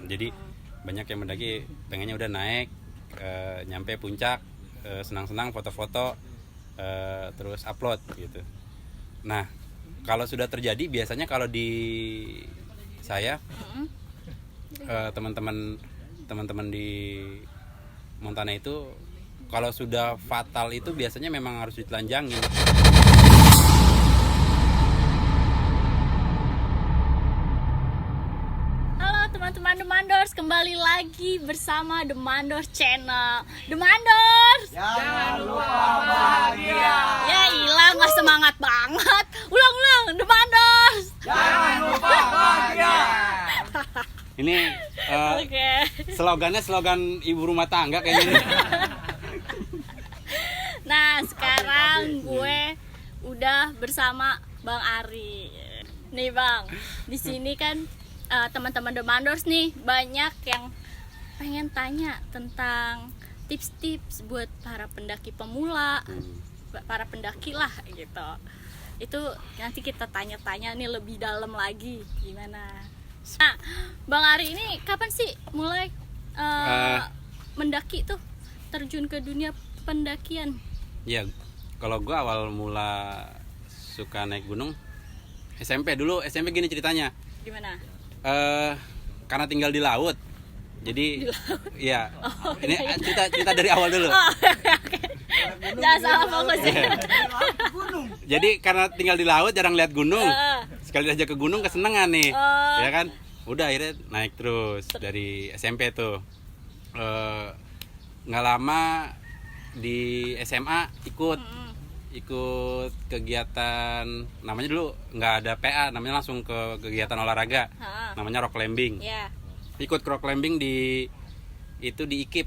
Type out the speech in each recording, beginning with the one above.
Jadi banyak yang mendaki pengennya udah naik, nyampe puncak, senang-senang foto-foto, terus upload gitu. Nah, kalau sudah terjadi biasanya kalau di saya teman-teman di Montana itu kalau sudah fatal itu biasanya memang harus ditelanjangin. Halo teman-teman The Mandors, kembali lagi bersama The Mandors Channel. The Mandors, Jangan lupa bahagia. ya hilang, nggak semangat banget. Ulang-ulang, The Mandors. Jangan lupa bahagia. Ini Oke. slogannya slogan ibu rumah tangga kayaknya. Nah, sekarang gue udah bersama Bang Ari. Nih Bang, di sini kan teman-teman The Mandors nih banyak yang pengen tanya tentang tips-tips buat para pendaki pemula, para pendaki lah gitu. Itu nanti kita tanya-tanya nih lebih dalam lagi gimana. Nah, Bang Ari ini kapan sih mulai mendaki tuh, terjun ke dunia pendakian? Ya, kalau gue awal mula suka naik gunung SMP dulu. SMP gini ceritanya. Gimana? Karena tinggal di laut. Jadi ya, ini iya. cerita dari awal dulu. Oh, oke. Jangan salah fokus ya. Jadi karena tinggal di laut jarang lihat gunung. Sekali aja ke gunung kesenangan nih. Ya kan? Udah akhirnya naik terus dari SMP tuh. Nggak lama di SMA ikut kegiatan, namanya dulu nggak ada PA, namanya langsung ke kegiatan olahraga, namanya rock climbing. Ya. Ikut rock climbing di IKIP,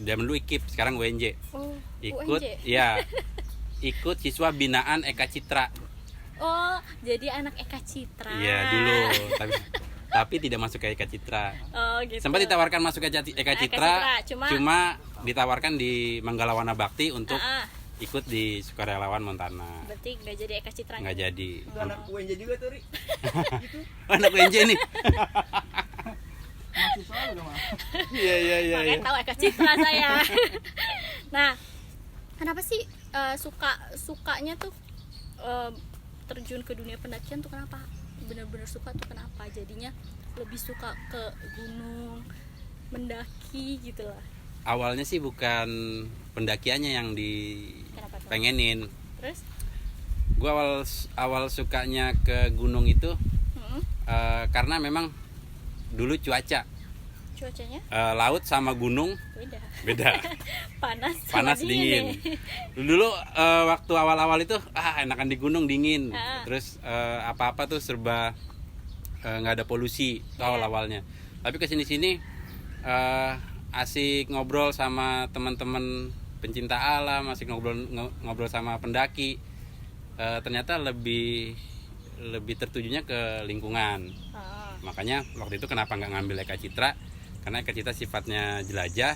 zaman dulu IKIP, sekarang UNJ. Oh, Ikut UNJ. ya, ikut siswa binaan Eka Citra. Oh, jadi anak Eka Citra. Iya dulu, tapi tidak masuk ke Eka Citra. Oh, gitu. Sempat ditawarkan masuk ke Eka Citra, Citra, cuma ditawarkan di Manggalawana Bakti untuk Ah, ikut di Sukarelawan Montana. berarti nggak jadi Eka Citra. Nggak jadi. Itu anak UNJ juga tuh, Ri. Anak UNJ nih. Mahasiswa lu dong, Mas. Iya. Makanya tahu Eka Citra saya. Nah, kenapa sih sukanya tuh terjun ke dunia pendakian tuh kenapa? Bener-bener suka tuh kenapa? Jadinya lebih suka ke gunung, mendaki gitu lah. Awalnya sih bukan pendakiannya yang Kenapa tuh? dipengenin. Terus? Gua awal sukanya ke gunung itu Hmm, karena memang dulu cuacanya cuacanya laut sama gunung beda. panas sama Panas dingin. Dulu waktu awal-awal itu enakan di gunung dingin. Terus apa-apa tuh serba nggak ada polusi tuh awal-awalnya. Tapi kesini-sini asik ngobrol sama teman-teman pencinta alam, asik ngobrol sama pendaki. Ternyata lebih tertujunya ke lingkungan. Makanya waktu itu kenapa nggak ngambil Eka Citra? Karena Eka Citra sifatnya jelajah.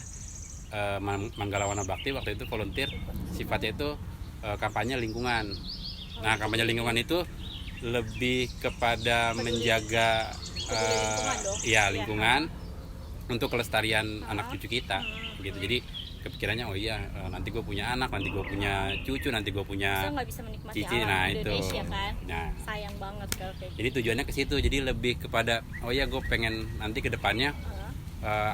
Manggalawana Bakti waktu itu volunteer, sifatnya itu kampanye lingkungan. Nah, kampanye lingkungan itu lebih kepada menjaga lingkungan untuk kelestarian anak cucu kita gitu. Jadi kepikirannya nanti gue punya anak, nanti gue punya cucu, nanti gue punya nggak bisa menikmati cici. alam Nah Indonesia itu kan. nah Sayang banget kalau kayak gitu. jadi tujuannya ke situ. Jadi lebih kepada gue pengen nanti ke depannya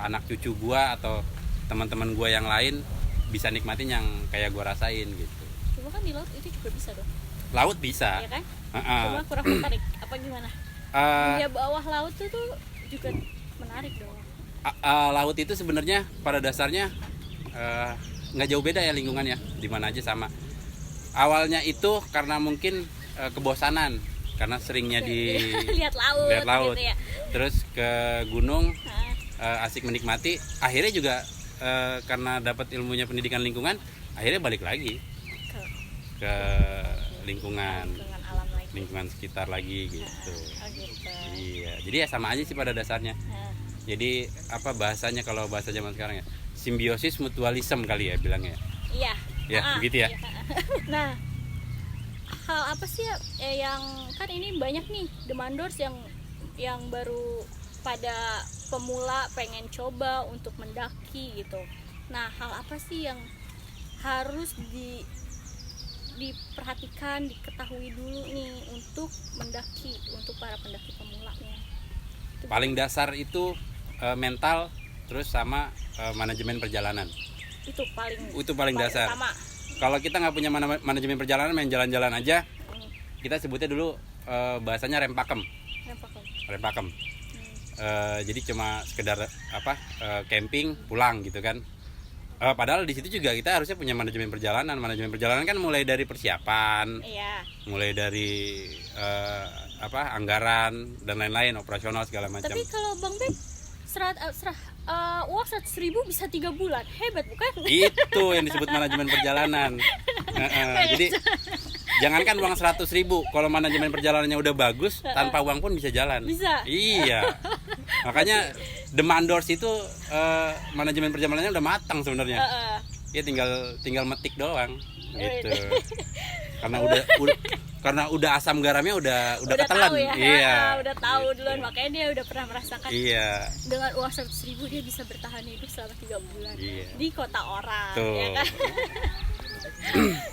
anak cucu gue atau teman-teman gue yang lain bisa nikmatin yang kayak gue rasain gitu. Cuma kan di laut itu juga bisa dong. Laut bisa. Iya kan? Cuma kurang menarik apa gimana? Dunia bawah laut itu tuh juga menarik dong. Laut itu sebenarnya pada dasarnya nggak jauh beda ya lingkungannya, di mana aja sama. Awalnya itu karena mungkin kebosanan karena seringnya di lihat laut gitu ya. Terus ke gunung asik menikmati, akhirnya juga karena dapat ilmunya pendidikan lingkungan, akhirnya balik lagi ke lingkungan Alam lagi. lingkungan sekitar lagi gitu. Gitu. Iya, jadi ya sama aja sih pada dasarnya. Jadi apa bahasanya kalau bahasa zaman sekarang ya? Simbiosis mutualisme kali ya bilangnya. Iya. Ya, begitu ya. Iya. Nah, hal apa sih yang kan ini banyak nih The Mandors yang baru pada pemula pengen coba untuk mendaki gitu. Nah, hal apa sih yang harus diperhatikan, diketahui dulu nih untuk mendaki, untuk para pendaki pemulanya? Paling dasar itu mental, terus sama manajemen perjalanan. Itu paling dasar. Utama. Kalau kita nggak punya manajemen perjalanan, main jalan-jalan aja, kita sebutnya dulu bahasanya rem pakem. Jadi cuma sekedar camping pulang gitu kan. Padahal di situ juga kita harusnya punya manajemen perjalanan. Manajemen perjalanan kan mulai dari persiapan, mulai dari anggaran dan lain-lain, operasional segala macam. Tapi kalau Bang Beb uang 100.000 bisa 3 bulan, hebat bukan? Itu yang disebut manajemen perjalanan. Jadi jangankan uang 100.000, kalau manajemen perjalanannya udah bagus, tanpa uang pun bisa jalan. Bisa. Iya. Makanya The Mandors itu manajemen perjalanannya udah matang sebenarnya. Ya tinggal metik doang gitu. Karena udah asam garamnya udah ketelan. Tahu ya? Iya. Udah tahu duluan, makanya dia udah pernah merasakan. Iya. Dengan uang 100.000 dia bisa bertahan hidup selama 3 bulan. Iya. Di kota orang. Tuh. Ya kan?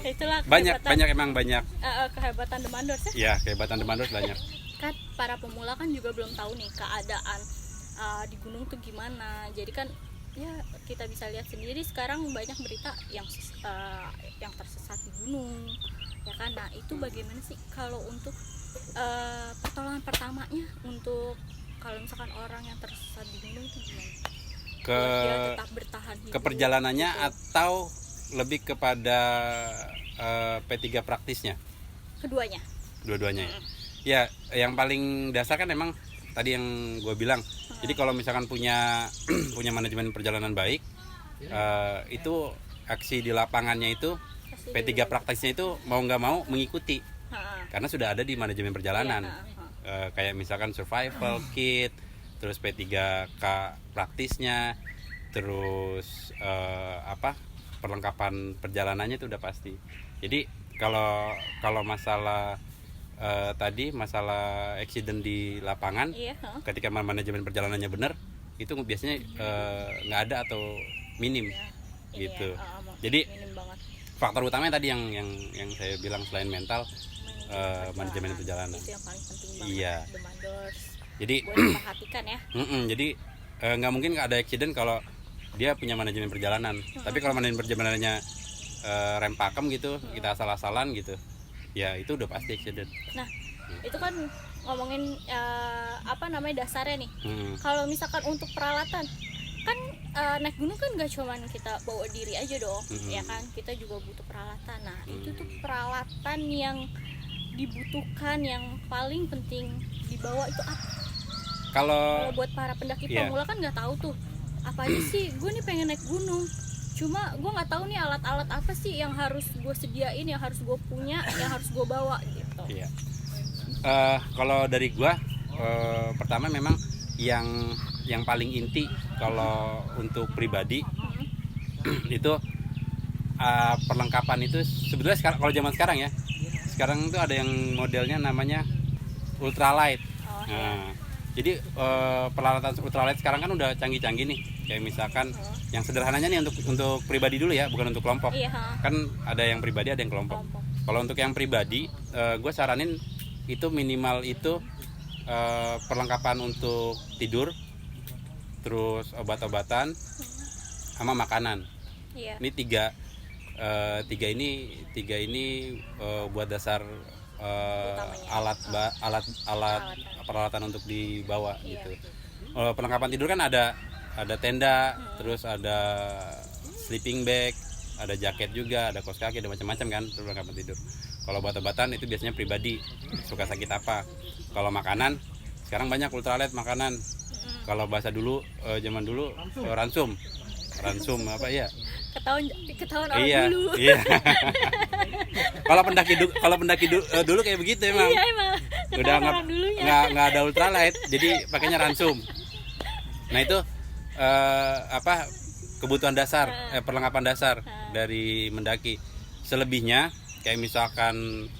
Itulah banyak kehebatan The Mandors ya. Iya, kehebatan The Mandors banyak. Kan para pemula kan juga belum tahu nih keadaan di gunung tuh gimana. Jadi kan ya kita bisa lihat sendiri sekarang banyak berita yang tersesat di gunung, ya kan. Nah, itu bagaimana sih kalau untuk pertolongan pertamanya untuk kalau misalkan orang yang tersesat di gunung itu gimana? Dia tetap bertahan hidup, ke perjalanannya gitu. Atau lebih kepada P3 praktisnya? Keduanya. Dua-duanya ya. Yang paling dasar kan emang tadi yang gue bilang. Jadi kalau misalkan punya manajemen perjalanan baik, itu aksi di lapangannya itu P3 praktisnya itu mau nggak mau mengikuti, karena sudah ada di manajemen perjalanan. Kayak misalkan survival kit, terus P3K praktisnya, terus perlengkapan perjalanannya itu udah pasti. Jadi kalau masalah tadi masalah accident di lapangan, ketika manajemen perjalanannya benar, itu biasanya nggak ada atau minim, gitu. Jadi faktor utamanya tadi yang saya bilang selain mental, manajemen perjalanan. Itu yang paling penting banget. Iya. The Mandors. Jadi buat diperhatikan ya. Jadi nggak mungkin nggak ada accident kalau dia punya manajemen perjalanan. Tapi kalau manajemen perjalanannya rem pakem gitu, kita asal-asalan gitu, ya itu udah pasti accident. Nah, itu kan ngomongin dasarnya nih. Kalau misalkan untuk peralatan kan naik gunung kan gak cuman kita bawa diri aja dong, ya kan, kita juga butuh peralatan. Nah, itu tuh peralatan yang dibutuhkan yang paling penting dibawa itu apa? Kalau buat para pendaki pemula kan nggak tahu tuh apa aja sih. Gue nih pengen naik gunung, cuma gue nggak tahu nih alat-alat apa sih yang harus gue sediain, yang harus gue punya, yang harus gue bawa gitu. Iya. Kalau dari gue, pertama memang yang paling inti kalau untuk pribadi itu perlengkapan itu sebetulnya kalau zaman sekarang ya, sekarang itu ada yang modelnya namanya ultralight. Jadi peralatan ultralight sekarang kan udah canggih-canggih nih. Kayak misalkan yang sederhananya nih untuk pribadi dulu ya, bukan untuk kelompok. Kan ada yang pribadi, ada yang kelompok. Kalau untuk yang pribadi, gue saranin itu minimal itu perlengkapan untuk tidur, terus obat-obatan, sama makanan. Ini tiga ini buat dasar alat peralatan untuk dibawa gitu. Perlengkapan tidur kan ada tenda, terus ada sleeping bag, ada jaket juga, ada kaos kaki, ada macam-macam kan perlengkapan tidur. Kalau obat-obatan itu biasanya pribadi, suka sakit apa. Kalau makanan sekarang banyak ultralight makanan. Kalau bahasa dulu, zaman dulu ransum apa ya? Ketahuan orang dulu. Iya. Kalau pendaki dulu kayak begitu emang. Iya, emang. Udah nggak ada ultralight, jadi pakainya ransum. Nah itu kebutuhan dasar, perlengkapan dasar dari mendaki. Selebihnya kayak misalkan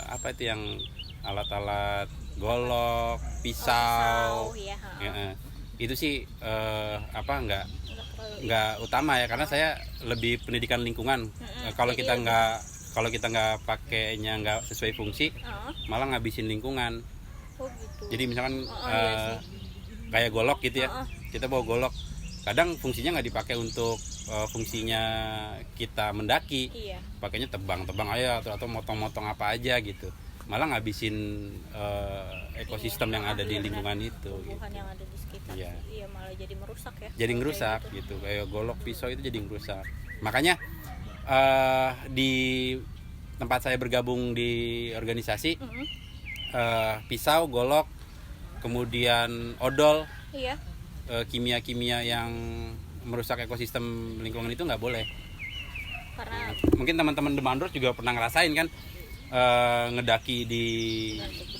apa itu yang alat-alat golok, pisau. ya. Ya, itu sih apa Nggak terlalu- nggak utama ya, karena saya lebih pendidikan lingkungan. Kalau Jadi kita nggak pakainya nggak sesuai fungsi, malah ngabisin lingkungan. Oh gitu. Jadi misalkan Iya sih. kayak golok gitu ya, Heeh. kita bawa golok, kadang fungsinya nggak dipakai untuk fungsinya kita mendaki, Iya. pakainya tebang-tebang aja atau motong-motong apa aja gitu, malah ngabisin ekosistem yang ada di Iya, lingkungan benar. itu gitu. Tumbuhan yang ada di sekitar. Iya. Iya, malah jadi merusak ya. Jadi Kalau ngerusak kayak gitu. gitu, kayak golok, pisau itu jadi ngerusak. Makanya di tempat saya bergabung di organisasi, Mm-mm. pisau, golok, kemudian odol, Iya. kimia-kimia yang merusak ekosistem lingkungan itu nggak boleh. Karena Mungkin teman-teman Demandros juga pernah ngerasain kan, ngedaki di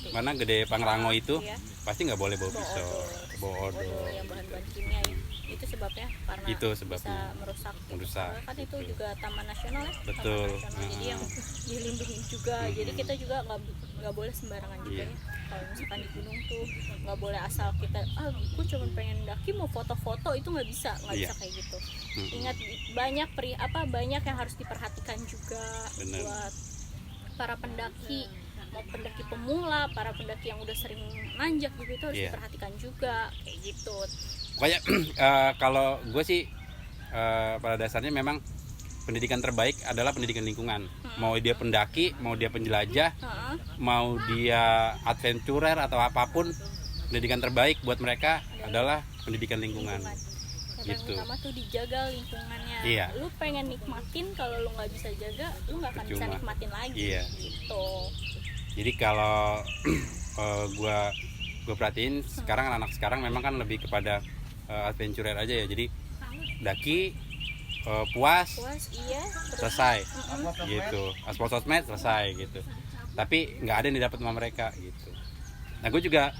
mana Gede Pangrango itu, Iya. pasti nggak boleh bawa Bawa pisau, bawa odol odol. yang bahan-bahan kimia ya. Itu sebabnya karena Itu sebabnya. bisa merusak. gitu. Merusak, Karena kan itu betul. juga taman nasional ya. Betul. Taman nasional. Jadi yang dilindungi juga. Jadi kita juga nggak boleh sembarangan juga Iya. ya. Kalau misalkan di gunung tuh nggak boleh asal kita gue cuma pengen daki mau foto-foto, itu nggak bisa Iya. kayak gitu. Mm-mm. Ingat banyak yang harus diperhatikan juga. Bener. Buat para pendaki, mau pendaki pemula, para pendaki yang udah sering nanjak gitu, itu harus Iya. diperhatikan juga kayak gitu. Pokoknya kalau gue sih pada dasarnya memang pendidikan terbaik adalah pendidikan lingkungan. Mau dia pendaki, mau dia penjelajah, Heeh. mau dia adventurer atau apapun, pendidikan terbaik buat mereka adalah pendidikan lingkungan. Yang Gitu. utama tuh dijaga lingkungannya. Iya. Lu pengen nikmatin, kalau lu nggak bisa jaga, lu nggak akan bisa Percuma. nikmatin lagi. Iya. Gitu. Jadi kalau gue perhatiin sekarang anak sekarang memang kan lebih kepada adventurer aja ya. Jadi daki, puas, Iya. Terus, selesai gitu, aspal sosmed selesai gitu, tapi nggak ada yang didapat sama mereka gitu. Nah gue juga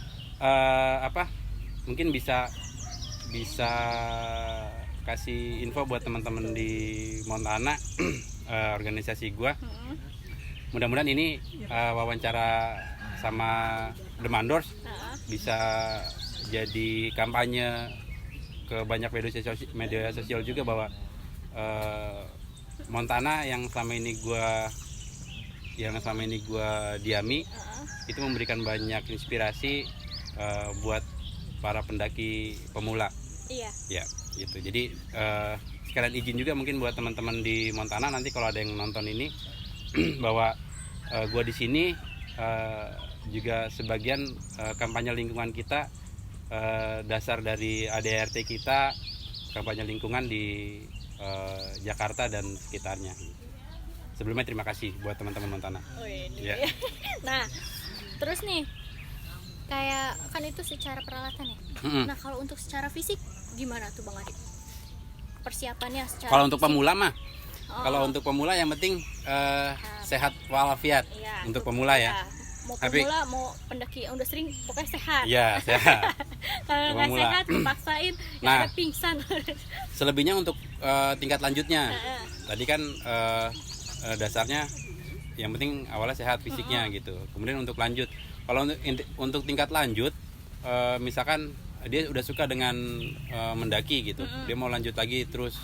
mungkin bisa kasih info buat teman-teman di Montana, organisasi gue. Mudah-mudahan ini wawancara sama Demandros bisa jadi kampanye ke banyak media sosial juga, bahwa Montana yang selama ini gue diami itu memberikan banyak inspirasi buat para pendaki pemula. Iya. Ya gitu. Jadi sekalian izin juga mungkin buat teman-teman di Montana, nanti kalau ada yang nonton ini bahwa gue di sini juga sebagian kampanye lingkungan kita, dasar dari ADRT kita, kampanye lingkungan di Jakarta dan sekitarnya. Sebelumnya terima kasih buat teman-teman Montana. Oh, ini. Iya. Nah, terus nih, kayak kan itu secara peralatan ya. Mm-mm. Nah, kalau untuk secara fisik gimana tuh Bang Adit? Persiapannya secara Kalau untuk fisik? pemula mah, Oh, kalau untuk pemula yang penting sehat walafiat. iya, Untuk itu pemula ya. Mau Tapi- pemula, mau pendaki yang udah sering, pokoknya sehat. Ya sehat. Kalau nggak pemula. sehat, dipaksain, ya Nah. ada pingsan. Selebihnya untuk tingkat lanjutnya. Heeh. Tadi kan dasarnya yang penting awalnya sehat fisiknya gitu. Kemudian untuk lanjut, kalau untuk tingkat lanjut, misalkan dia udah suka dengan mendaki gitu, dia mau lanjut lagi terus,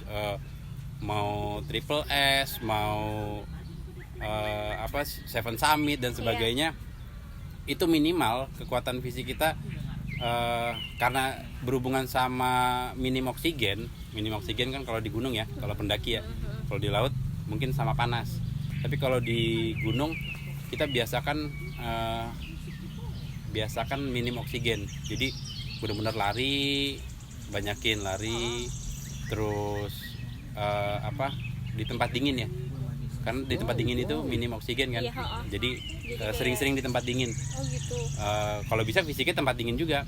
mau triple S, mau Seven Summit dan sebagainya, itu minimal kekuatan fisik kita, karena berhubungan sama minim oksigen kan kalau di gunung ya, kalau pendaki ya. Kalau di laut mungkin sama panas, tapi kalau di gunung kita biasakan minim oksigen. Jadi benar-benar banyakin lari, terus di tempat dingin ya, karena di tempat dingin itu minim oksigen kan. Iya, heeh. Jadi kayak- sering-sering di tempat dingin. Oh gitu. Kalau bisa fisiknya tempat dingin juga,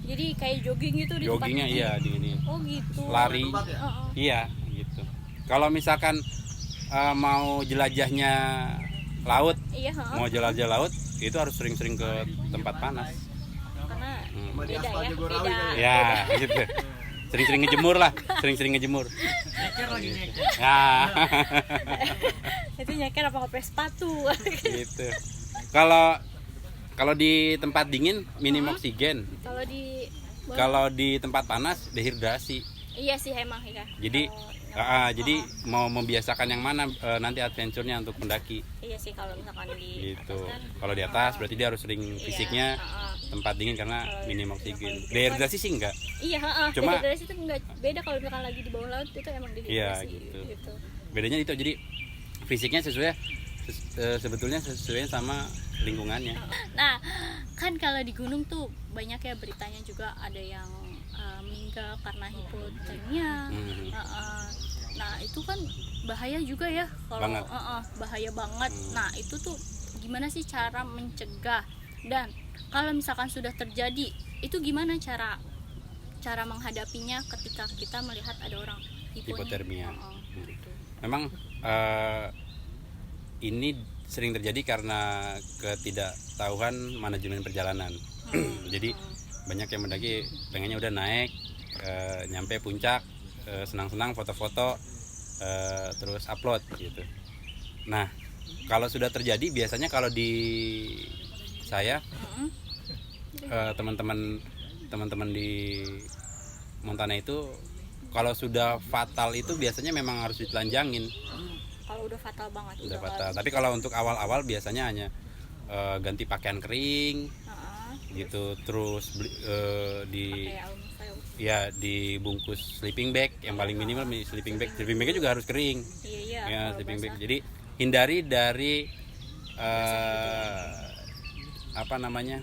Jadi kayak jogging gitu di tempat joggingnya dingin? iya dinginin, Oh gitu. lari Heeh. iya gitu. Kalau misalkan mau jelajahnya laut, Iya, heeh. mau jelajah laut, itu harus sering-sering ke tempat panas. Karena Di beda aspal ya, Jagorawi beda. kali Ya gitu. Sering-sering ngejemur lah, sering-sering ngejemur. Ya Itu nyeker apa pakai sepatu? gitu. Kalau Kalau di tempat dingin minim oksigen. Kalau di tempat panas dehidrasi. Iya sih emang ya. Jadi jadi mau membiasakan yang mana nanti adventure-nya untuk pendaki. Iya sih kalau misalkan di Gitu. atas kan, Kalau di atas berarti dia harus sering fisiknya tempat dingin karena minim oksigen. Dehidrasi sih enggak. Iya, Cuma- dehidrasi itu enggak beda kalau misalkan lagi di bawah laut itu emang dehidrasi Iya, gitu. Bedanya itu jadi fisiknya sebetulnya sesuai sama lingkungannya. Nah, kan kalau di gunung tuh banyak ya beritanya juga ada yang meninggal karena hipotermia. Nah, itu kan bahaya juga ya kalau Banget. bahaya banget. Nah, itu tuh gimana sih cara mencegah? Dan kalau misalkan sudah terjadi, itu gimana cara menghadapinya ketika kita melihat ada orang Hipotermia. Gitu. Memang ini sering terjadi karena ketidaktahuan manajemen perjalanan. Jadi banyak yang mendaki pengennya udah naik, nyampe puncak, senang-senang foto-foto, terus upload gitu. Nah, kalau sudah terjadi biasanya kalau di saya teman-teman di Montana itu kalau sudah fatal itu biasanya memang harus ditelanjangin. Kalau udah fatal banget. Udah fatal. Tapi kalau untuk awal-awal biasanya hanya ganti pakaian kering gitu, terus dibungkus sleeping bag yang paling minimal sleeping bagnya juga harus kering. Iya. Ya, sleeping bag. Jadi hindari dari apa namanya?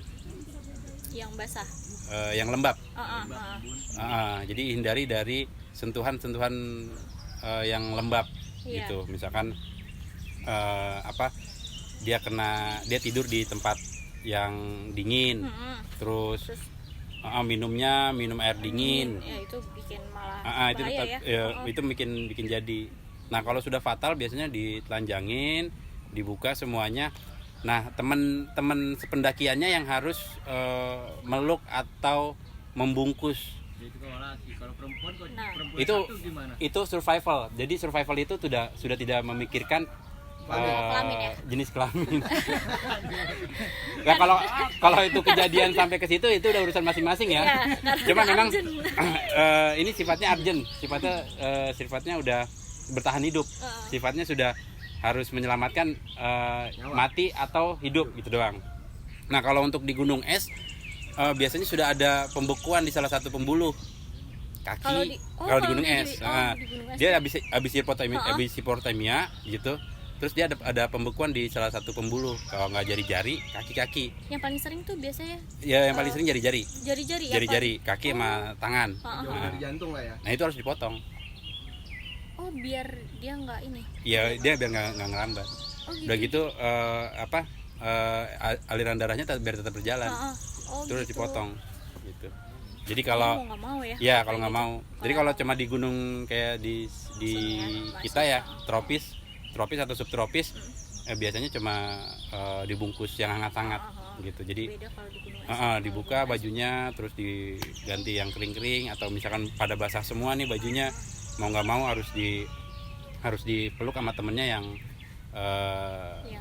Yang basah. Yang lembab. Jadi hindari dari sentuhan-sentuhan yang lembab. Iya. Gitu. Misalkan dia tidur di tempat yang dingin. Terus minum air dingin. Ya itu bikin malah Itu bahaya ya. itu bikin jadi. Nah, kalau sudah fatal biasanya ditelanjangin, dibuka semuanya. Nah, teman-teman sependakiannya yang harus meluk atau membungkus. Kalau perempuan Itu satu gimana? itu survival. Jadi survival itu sudah tidak memikirkan Kelamin ya? jenis kelamin. Nah, kalau itu kejadian sampai ke situ itu udah urusan masing-masing ya. Cuma memang ini sifatnya urgent, sifatnya udah bertahan hidup. Sifatnya sudah harus menyelamatkan mati atau hidup gitu doang. Nah, kalau untuk di gunung es biasanya sudah ada pembekuan di salah satu pembuluh kaki. Kalau di gunung es, dia habis hipotermia gitu. Terus dia ada pembekuan di salah satu pembuluh. Kalau nggak jari-jari, kaki-kaki. Yang paling sering tuh biasanya Ya, yang paling sering jari-jari. Jari-jari, Kaki sama tangan. Di jantung lah ya. Nah, itu harus dipotong. Oh, biar dia nggak ini. Ya, dia biar nggak ngerambat. Gitu. Udah gitu aliran darahnya biar tetap berjalan. Terus Gitu. dipotong gitu. Jadi kalau nggak mau ya. ya kalau nggak mau. Jadi kalau cuma di gunung kayak di kita ya tropis atau subtropis biasanya cuma dibungkus yang hangat-hangat gitu. Jadi Beda kalau di gunung es. dibuka bajunya terus diganti yang kering-kering atau misalkan pada basah semua nih bajunya mau nggak mau harus dipeluk sama temennya yang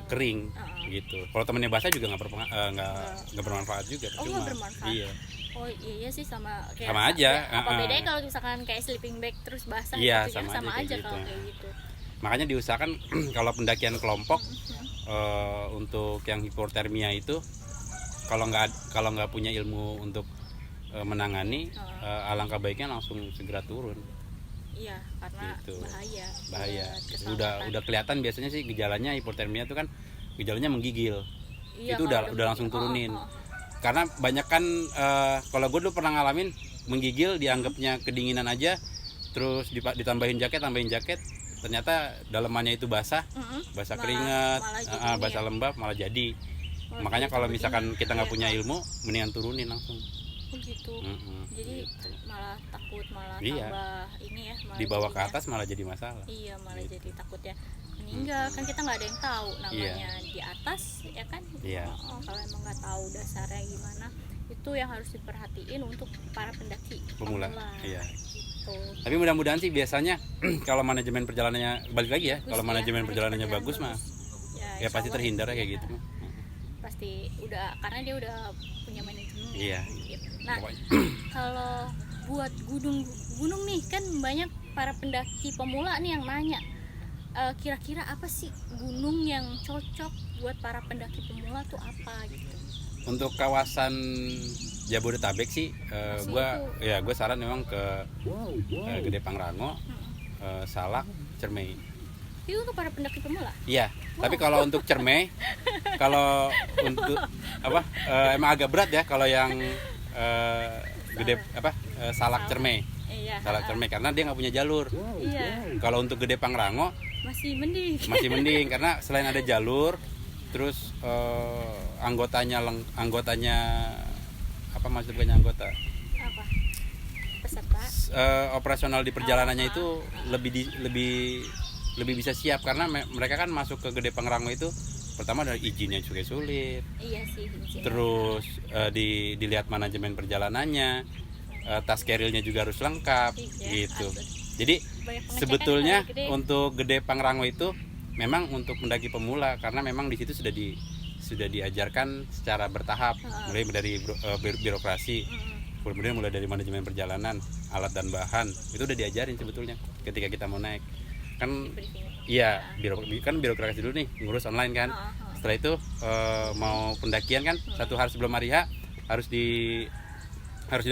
kering gitu. Kalau temennya basah juga nggak bermanfaat juga. Oh, nggak bermanfaat. Iya. Oh iya sih sama kayak Sama aja. Apa bedanya kalau misalkan kayak sleeping bag terus basah Iya, gitu ya? sama aja kayak kalau gitu. kayak gitu. Makanya diusahakan kalau pendakian kelompok untuk yang hipotermia itu kalau nggak punya ilmu untuk menangani alangkah baiknya langsung segera turun. Iya, karena Gitu. bahaya. Udah kelihatan biasanya sih gejalanya hipotermia itu kan gejalanya menggigil. Iya, Itu kalau udah langsung turunin. Karena banyak kan kalau gue dulu pernah ngalamin menggigil dianggapnya kedinginan aja, terus tambahin jaket, ternyata dalemannya itu basah keringat, basah lembab malah jadi. Makanya kalau misalkan kita nggak punya ilmu, mendingan turunin langsung. Gitu. Jadi malah takut Iya. tambah ini ya. Dibawa ke atas malah jadi masalah. Iya, malah jadi takutnya meninggal. Kan kita nggak ada yang tahu namanya di atas ya kan. Iya. Kalau emang nggak tahu dasarnya gimana, itu yang harus diperhatiin untuk para pendaki Pemula. Iya. Gitu. Tapi mudah-mudahan sih biasanya kalau manajemen perjalanannya balik lagi ya, kalau manajemen perjalanannya bagus mah ya pasti insya Allah terhindar ya kayak gitu. pasti udah, karena dia udah punya manajemen. Iya. Gitu. Nah, Pokoknya. kalau buat gunung nih kan banyak para pendaki pemula nih yang nanya, kira-kira apa sih gunung yang cocok buat para pendaki pemula tuh apa gitu? Untuk kawasan Jabodetabek sih, gue saran memang ke Gede Pangrango, Salak, Cermai. Itu untuk para pendaki pemula? Iya, tapi kalau untuk Cermai, kalau untuk emang agak berat ya kalau yang Salak Cermai. Iya. Salak Cermai karena dia nggak punya jalur. Iya. Kalau untuk Gede Pangrango Masih mending. masih mending karena selain ada jalur, terus anggotanya apa maksudnya anggota? Apa? Peserta. Operasional di perjalanannya itu lebih bisa siap karena mereka kan masuk ke Gede Pangrango itu pertama dari izinnya juga sulit. Iya sih. Terus dilihat manajemen perjalanannya, tas kerilnya juga harus lengkap gitu. Jadi sebetulnya untuk Gede Pangrango itu memang untuk mendaki pemula karena memang di situ sudah diajarkan secara bertahap, mulai dari birokrasi, kemudian mulai dari manajemen perjalanan, alat dan bahan itu udah diajarin sebetulnya ketika kita mau naik. Kan iya, birokrasi dulu nih ngurus online kan. Setelah itu mau pendakian kan 1 hari sebelum hari H harus di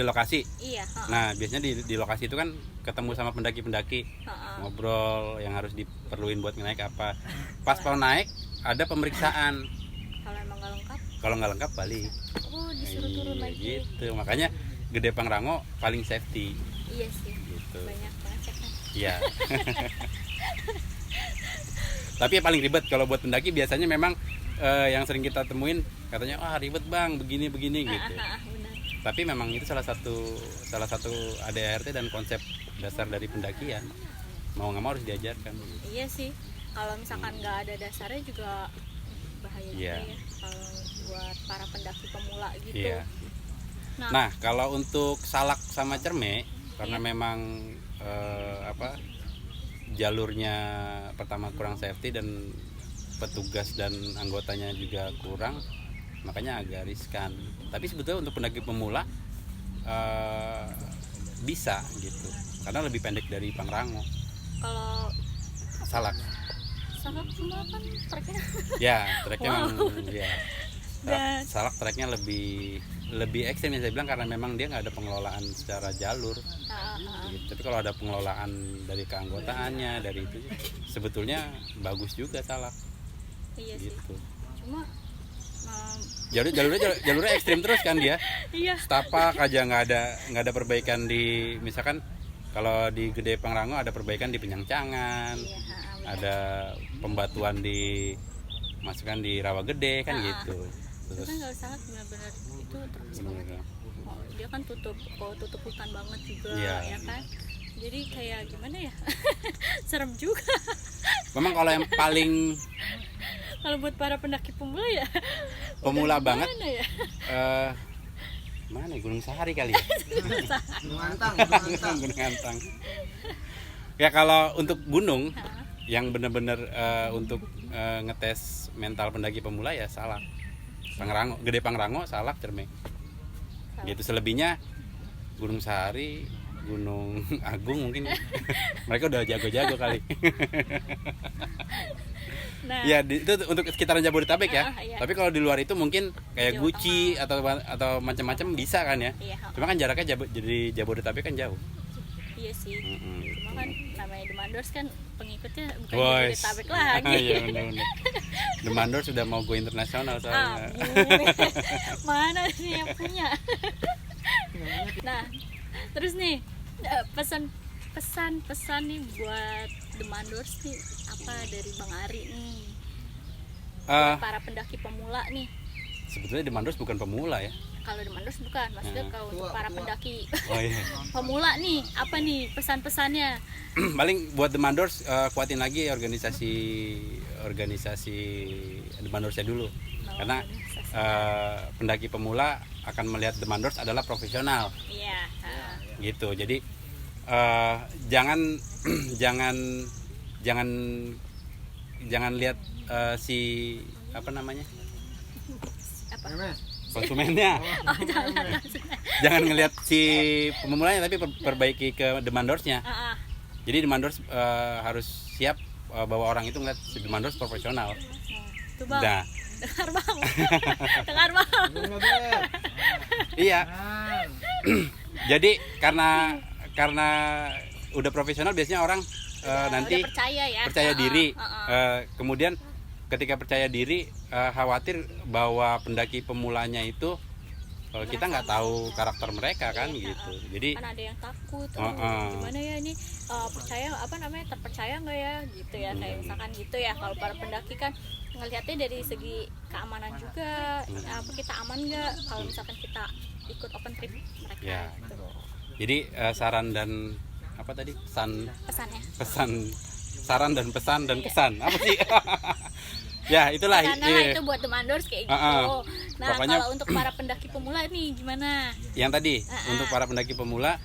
lokasi. Iya. Nah biasanya di lokasi itu kan ketemu sama pendaki-pendaki, ngobrol yang harus diperluin buat naik apa. Pas mau naik ada pemeriksaan. Kalau nggak lengkap balik. Oh, disuruh turun lagi. Gitu. Makanya Gede Pangrango paling safety. Iya sih. Gitu. Banyak pengecekan. Iya. Tapi yang paling ribet kalau buat pendaki biasanya memang yang sering kita temuin katanya ribet bang begini gitu. Benar. Tapi memang itu salah satu ADART dan konsep dasar dari pendakian. Mau nggak mau harus diajarkan. Iya sih. Kalau misalkan nggak ada dasarnya juga bahaya juga ya. Kalau buat para pendaki pemula gitu. Iya. Nah kalau untuk Salak sama Cermai karena memang jalurnya pertama kurang safety dan petugas dan anggotanya juga kurang, makanya agak riskan. Tapi sebetulnya untuk pendaki pemula bisa gitu karena lebih pendek dari Pangrango. Kalau Salak semua kan treknya. Ya treknya memang ya. Salak treknya lebih ekstrim yang saya bilang karena memang dia nggak ada pengelolaan secara jalur. Gitu. Tapi kalau ada pengelolaan dari keanggotaannya dari itu sebetulnya bagus juga Salak. Iya gitu. Sih. Cuma jalurnya ekstrim terus kan dia. Iya. Setapak aja nggak ada perbaikan di misalkan kalau di Gede Pangrango ada perbaikan di Penyangcangan. Iya, ada pembatuan di masukan di Rawa Gede kan gitu. Terus kan kalau sangat benar-benar itu terus banget. Dia kan tutup hutan banget juga ya kan. Jadi kayak gimana ya? Serem juga. Memang kalau yang paling kalau buat para pendaki pemula ya pemula banget ya? Mana Gunung Sahari kali ya? Gunung Antang. Gunung Antang. Ya kalau untuk gunung yang benar-benar untuk ngetes mental pendaki pemula ya Salak, Pangrango, Gede Pangrango, Salak, Cermai. Gitu selebihnya Gunung Sahari, Gunung Agung mungkin mereka udah jago-jago kali. Nah, ya itu untuk sekitaran Jabodetabek ya. Iya. Tapi kalau di luar itu mungkin kayak Jawa Guci atau macam-macam bisa kan ya. Iya. Cuma kan jaraknya jadi Jabodetabek kan jauh. Iya sih. Cuma kan namanya Demandors kan pengikutnya bukan Boys. Jabodetabek lagi. Iya benar-benar. Demandors sudah mau go internasional soalnya. Mana sih yang punya? Nah, terus nih pesan nih buat Demandors nih apa dari Bang Ari nih? Para pendaki pemula nih. Sebetulnya Demandors bukan pemula ya. Kalau Demandors bukan, maksudnya kalau untuk para pendaki pemula nih, apa nih pesan-pesannya? Paling buat Demandors kuatin lagi organisasi Demandorsnya dulu. Karena pendaki pemula akan melihat Demandors adalah profesional. Iya. Gitu. Jadi jangan lihat si apa? konsumennya. Oh, jangan. Jangan ngelihat si pemulanya, tapi perbaiki ke demandors-nya. Jadi demandors harus siap bahwa orang itu ngeliat si demandors profesional. Tuh bang, Nah, dengar bang, dengar bang. iya. Jadi karena udah profesional biasanya orang nanti udah percaya ya, percaya diri. Kemudian ketika percaya diri, khawatir bahwa pendaki pemulanya itu kita nggak tahu karakter mereka kan, gitu. Jadi kan ada yang takut, gimana ya ini, percaya apa namanya, terpercaya nggak ya gitu ya, kayak misalkan gitu ya. Kalau para pendaki kan ngelihatnya dari segi keamanan juga, apa kita aman nggak kalau misalkan kita ikut open trip mereka ya. gitu. Jadi saran dan apa tadi Pesannya saran dan pesan dan kesan apa sih? Ya itulah. karena itu buat demandors kayak gitu. Nah, Pokoknya, kalau untuk para pendaki pemula nih gimana? Yang tadi untuk para pendaki pemula,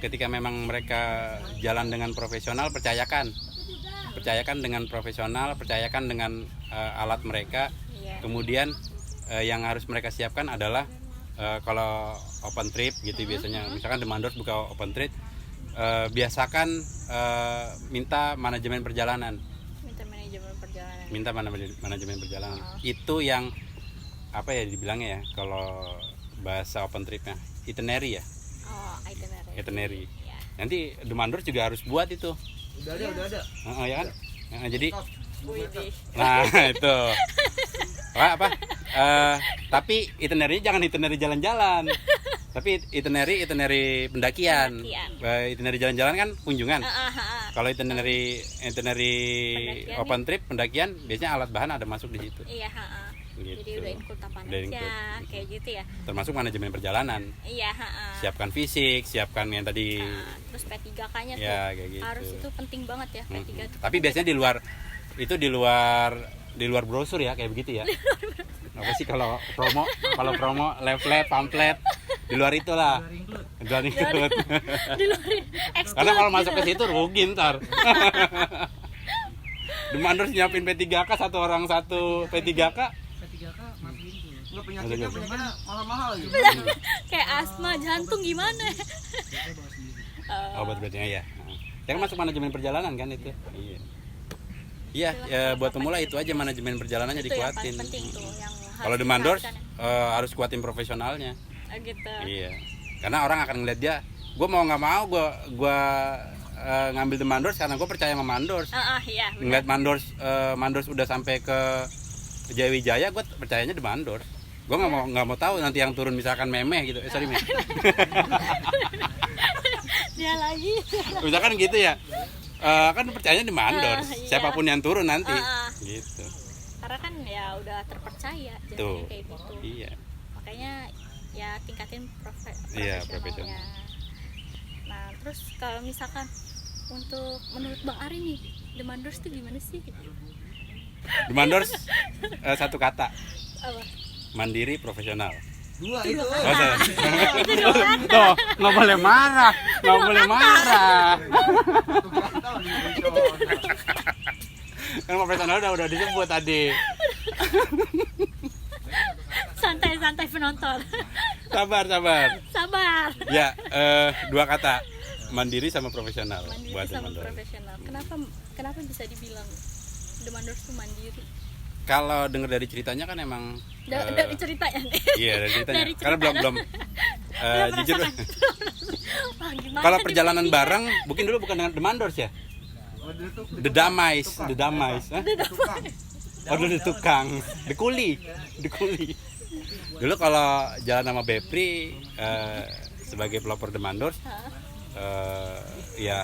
ketika memang mereka jalan dengan profesional, percayakan dengan profesional, percayakan dengan alat mereka. Kemudian yang harus mereka siapkan adalah kalau open trip gitu biasanya, misalkan demandors buka open trip, biasakan minta manajemen perjalanan. Itu yang apa ya dibilangnya ya, kalau bahasa open tripnya itinerary ya. Itinerary. Ya. Nanti demandors juga harus buat itu. Udah ada. Ya kan. Jadi Widih. nah itu apa tapi itinerary jangan itinerary jalan-jalan, tapi itinerary pendakian. Itinerary jalan-jalan kan kunjungan. Kalau itinerary open trip pendakian biasanya alat bahan ada masuk di situ. Iya, Gitu. Jadi udah include apa aja, kayak gitu ya. Termasuk manajemen perjalanan. Iya, Siapkan fisik, siapkan yang tadi. Terus P3K-nya tuh Ya, kayak gitu. harus, itu penting banget ya P3 itu. Tapi biasanya di luar brosur ya, kayak begitu ya. Apa sih kalau promo leaflet pamflet di luar itulah. Di luar include. Di luar exclude. Karena kalau masuk ke situ rugi ntar. Demandors nyiapin P3K, satu orang satu P3K. Nggak, penyakitnya mahal-mahal gitu. Kayak asma, jantung gimana? Obat beratnya ya. Yang masuk manajemen perjalanan kan itu. Iya. Iya, ya, buat pemula itu aja manajemen perjalanannya Itu yang dikuatin. paling penting tuh, yang Kalau demandors harus kuatin profesionalnya. Gitu. Iya. Karena orang akan ngeliat dia, gue mau nggak mau gue ngambil demandors karena gue percaya sama mandors. Iya, Ngeliat mandors udah sampai ke Jayawijaya, gue percayanya demandors. Gue nggak mau tahu nanti yang turun misalkan Memeh gitu. Sorry Memeh. Dia lagi. Misalkan gitu ya. Kan percayanya demandors. Iya. Siapapun yang turun nanti. Gitu. Karena kan ya udah terpercaya jadinya Tuh. kayak gitu. Iya. Makanya ya tingkatin Iya, profesionalnya. profesional. Nah, terus kalau misalkan untuk menurut Bang Ari nih, demandors itu gimana sih? Demandors satu kata. Apa? Mandiri profesional. Dua itu. Itu dua kata. Tuh, nggak boleh marah. Kan profesional udah disebut tadi. Santai penonton. Sabar. Ya, dua kata. Mandiri sama profesional. Mandiri Buat sama demandors. profesional. Kenapa bisa dibilang demandors itu mandiri? Kalau dengar dari ceritanya kan emang Dari ceritanya nih. iya dari ceritanya. Dari Karena belum jujur. Wah, gimana Kalau nih, perjalanan Bang? bareng, mungkin dulu bukan dengan demandors ya. The Damais. Hah? Oh dulu tukang, the kuli. Dulu kalau jalan sama Bepri sebagai pelopor demandors, ya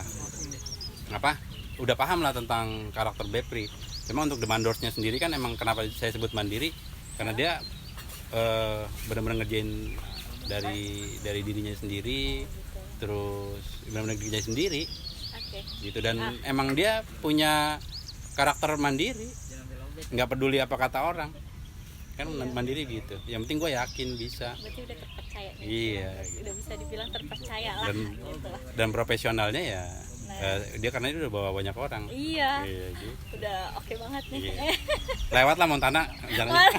apa? Udah paham lah tentang karakter Bepri. Cuma untuk demandorsnya sendiri kan emang kenapa saya sebut mandiri, karena dia benar-benar ngerjain dari dirinya sendiri, terus benar-benar kerja sendiri. Gitu, dan emang dia punya karakter mandiri, nggak peduli apa kata orang kan. Mandiri gitu, yang penting gue yakin bisa. Berarti udah terpercaya nih. Iya, udah bisa dibilang terpercaya lah gitu lah. Dan profesionalnya ya dia karena dia udah bawa banyak orang. Iya gitu. Udah oke banget nih. Lewat lah Montana jalannya.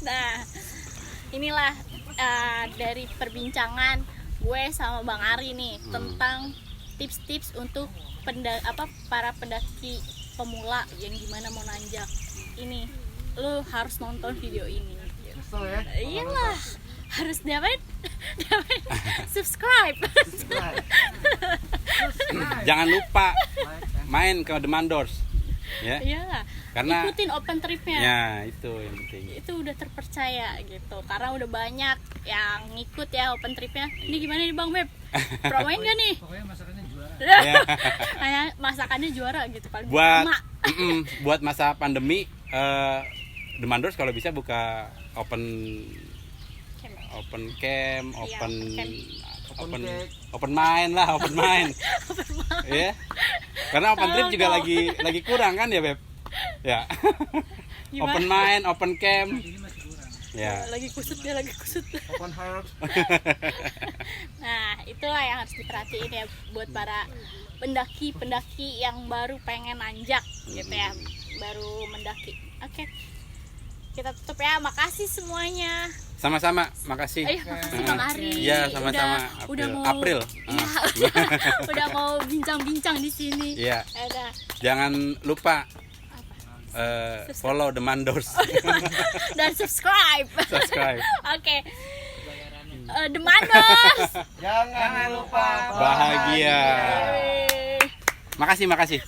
Nah, inilah dari perbincangan gue sama Bang Ari nih tentang tips-tips untuk para pendaki pemula yang gimana mau nanjak. Ini lu harus nonton video ini. Kesel ya. Iyalah, harus diapain? Subscribe. Jangan lupa main ke Demandors ya. Iya. Karena ikutin open tripnya. ya itu yang penting. Itu udah terpercaya gitu. Karena udah banyak yang ngikut ya open tripnya. Ini gimana nih Bang Beb? Promoin gak nih? Pokoknya masakannya juara. Kayak masakannya juara gitu paling Buat utama. buat masa pandemi Demandors kalau bisa buka open camp, Iya, open camp. open mind lah, open mind. Ya. Karena open trip juga lagi kurang kan ya, Beb? Ya. Gimana? Open mind, open camp. Ini masih kurang. Ya. Lagi kusut. Open heart. Nah, itulah yang harus diperhatiin ya buat para pendaki-pendaki yang baru pengen nanjak gitu ya. Baru mendaki. Oke. Kita tutup ya. Makasih semuanya. Sama-sama, makasih. Makasih Bang Ari. Iya, sama-sama. Udah mau April. Iya. Udah mau bincang-bincang di sini. Iya. Udah. Jangan lupa follow Demandors. Dan subscribe. Subscribe. Oke. Demandors. Jangan lupa Bahagia. Yeay. Makasih. Makasih.